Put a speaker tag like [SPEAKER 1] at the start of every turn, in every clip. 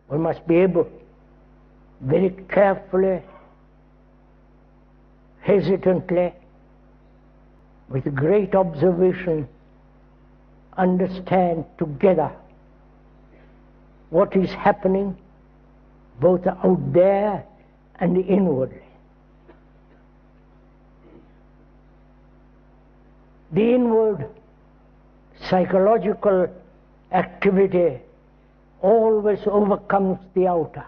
[SPEAKER 1] We must be able, very carefully, hesitantly, with great observation, understand together what is happening both out there and inwardly. The inward psychological activity always overcomes the outer.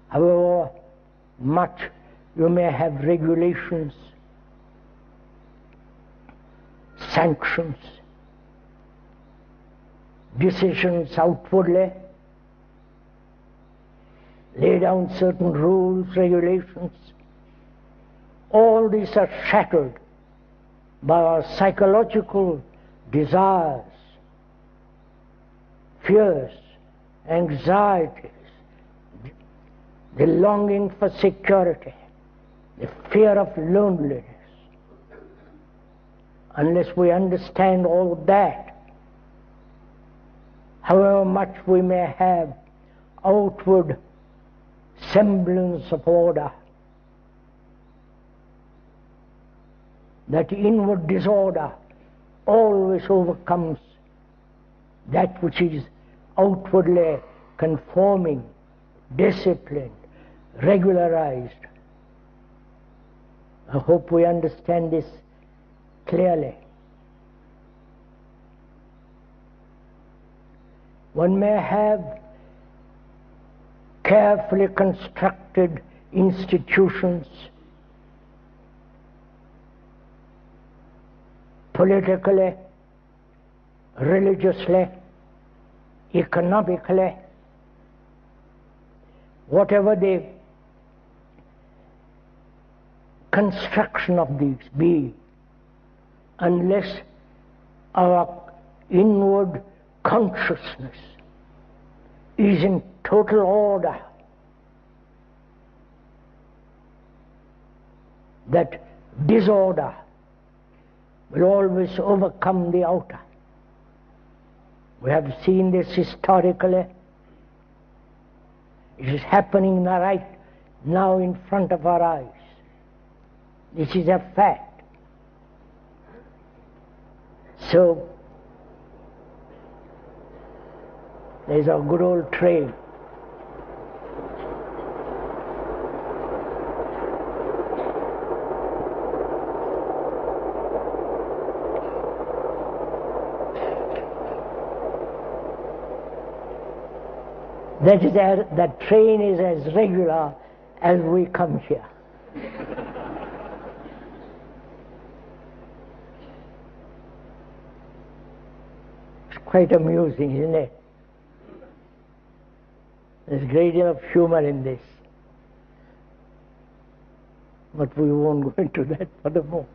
[SPEAKER 1] However much you may have regulations, sanctions, decisions outwardly, lay down certain rules, regulations, all these are shattered by our psychological desires, fears, anxieties, the longing for security, the fear of loneliness. Unless we understand all that, however much we may have outward semblance of order, that inward disorder always overcomes that which is outwardly conforming, disciplined, regularized. I hope we understand this clearly. One may have carefully constructed institutions, politically, religiously, economically, whatever the construction of these be, unless our inward consciousness is in total order, that disorder will always overcome the outer. We have seen this historically. It is happening right now in front of our eyes. This is a fact. So, there's a good old train. That train is as regular as we come here. It's quite amusing, isn't it? There's a great deal of humor in this. But we won't go into that for the moment.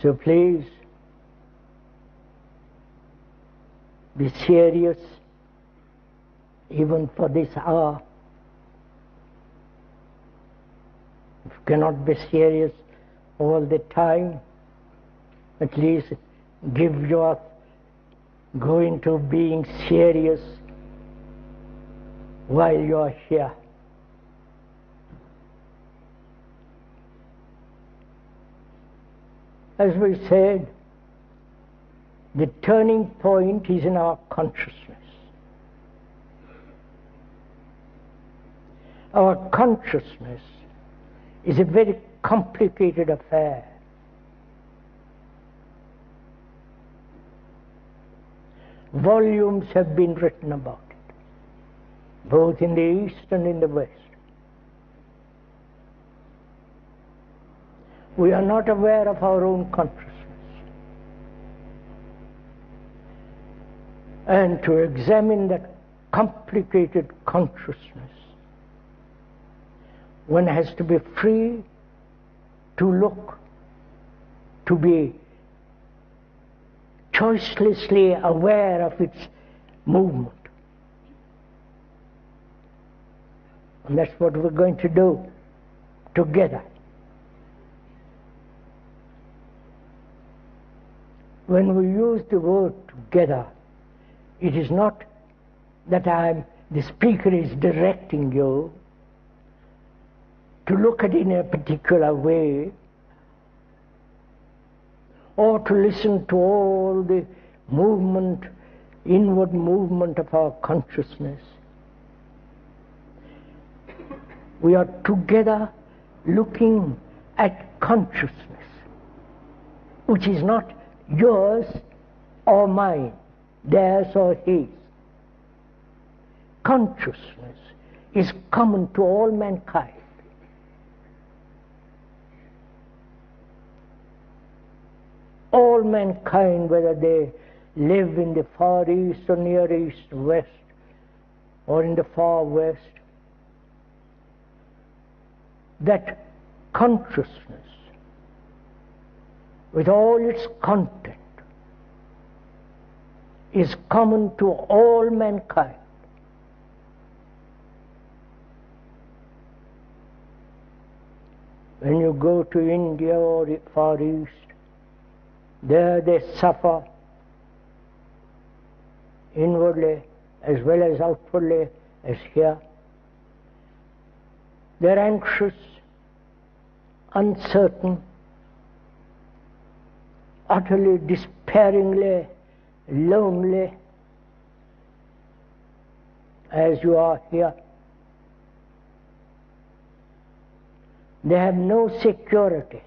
[SPEAKER 1] So please, be serious even for this hour. If you cannot be serious all the time, at least go into being serious while you are here. As we said, the turning point is in our consciousness. Our consciousness is a very complicated affair. Volumes have been written about it, both in the East and in the West. We are not aware of our own consciousness. And to examine that complicated consciousness, one has to be free to look, to be choicelessly aware of its movement. And that's what we're going to do together. when we use the word together, it is not that the speaker is directing you to look at it in a particular way, or to listen to all the movement, inward movement of our consciousness. We are together looking at consciousness, which is not yours or mine, theirs or his. Consciousness is common to all mankind. All mankind, whether they live in the Far East or Near East, West, or in the Far West, that consciousness, with all its content, is common to all mankind. When you go to India or the Far East, there they suffer inwardly as well as outwardly as here. They're anxious, uncertain, utterly despairingly lonely, as you are here. They have no security,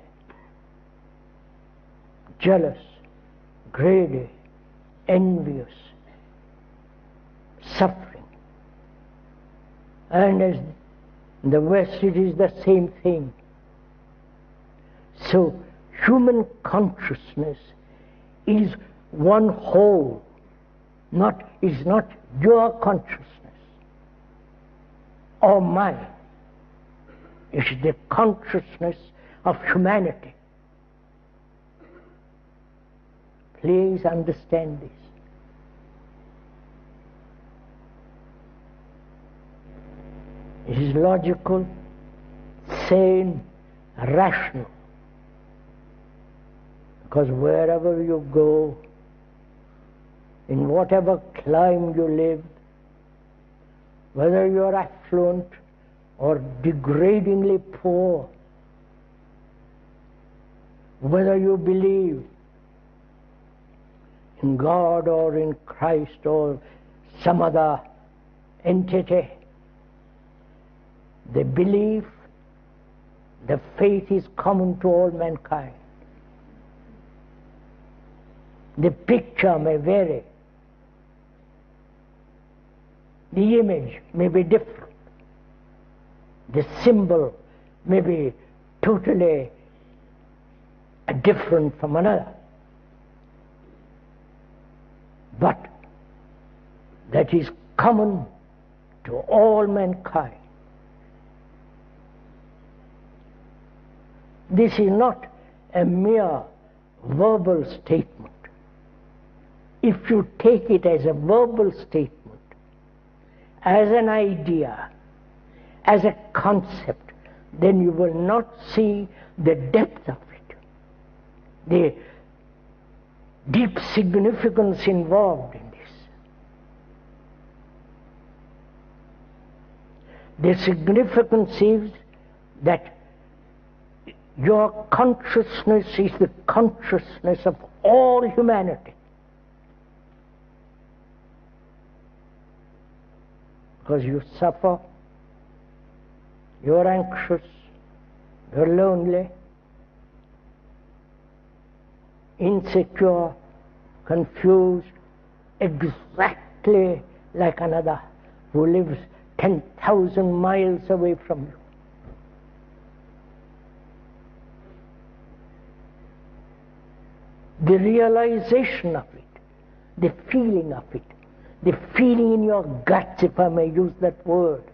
[SPEAKER 1] jealous, greedy, envious, suffering. And as in the West it is the same thing. So human consciousness is one whole, is not your consciousness or mine. It is the consciousness of humanity. Please understand this. It is logical, sane, rational. Because wherever you go, in whatever clime you live, whether you are affluent or degradingly poor, whether you believe in God or in Christ or some other entity, the belief, the faith is common to all mankind. The picture may vary. The image may be different. The symbol may be totally different from another. But that is common to all mankind. This is not a mere verbal statement. If you take it as a verbal statement, as an idea, as a concept, then you will not see the depth of it, the deep significance involved in this. The significance is that your consciousness is the consciousness of all humanity. Because you suffer, you're anxious, you're lonely, insecure, confused, exactly like another who lives 10,000 miles away from you. The realization of it, the feeling of it, the feeling in your guts, if I may use that word,